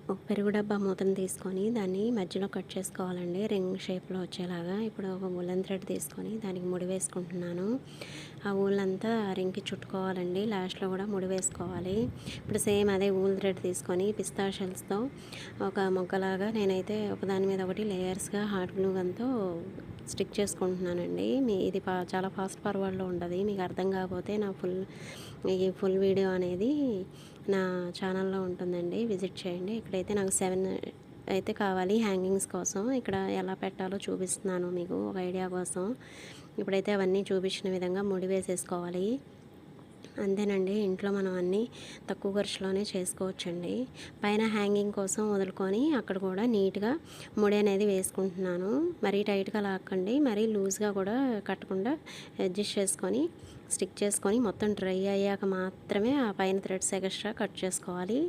ఒక పెరుగు డబ్బా మూతను తీసుకొని దాన్ని మధ్యలో కట్ చేసుకోవాలండి, రింగ్ షేప్లో వచ్చేలాగా. ఇప్పుడు ఒక ఉలెన్ థ్రెడ్ తీసుకొని దానికి ముడి వేసుకుంటున్నాను. ఆ ఊల్ అంతా రింగ్కి చుట్టుకోవాలండి, లాస్ట్లో కూడా ముడి వేసుకోవాలి. ఇప్పుడు సేమ్ అదే ఊల్ థ్రెడ్ తీసుకొని పిస్తా షెల్స్తో ఒక మొగ్గలాగా నేనైతే ఒకదాని మీద ఒకటి లేయర్స్గా హాట్ గ్లూ గన్తో స్టిక్ చేసుకుంటున్నానండి. ఇది చాలా ఫాస్ట్ ఫార్వర్డ్లో ఉంటుంది. మీకు అర్థం కాకపోతే ఈ ఫుల్ వీడియో అనేది నా ఛానల్లో ఉంటుందండి, విజిట్ చేయండి. ఇక్కడైతే నాకు 7 అయితే కావాలి హ్యాంగింగ్స్ కోసం. ఇక్కడ ఎలా పెట్టాలో చూపిస్తున్నాను మీకు ఒక ఐడియా కోసం. ఇప్పుడైతే అవన్నీ చూపించిన విధంగా ముడి వేసేసుకోవాలి. అంతేనండి, ఇంట్లో మనం అన్నీ తక్కువ ఖర్చులోనే చేసుకోవచ్చండి. పైన హ్యాంగింగ్ కోసం వదులుకొని అక్కడ కూడా నీట్గా ముడి అనేది వేసుకుంటున్నాను. మరీ టైట్గా లాక్కండి, మరీ లూజ్గా కూడా కట్టకుండా అడ్జస్ట్ చేసుకొని స్టిక్ చేసుకొని మొత్తం డ్రై అయ్యాక మాత్రమే ఆ పైన థ్రెడ్స్ ఎక్స్ట్రా కట్ చేసుకోవాలి.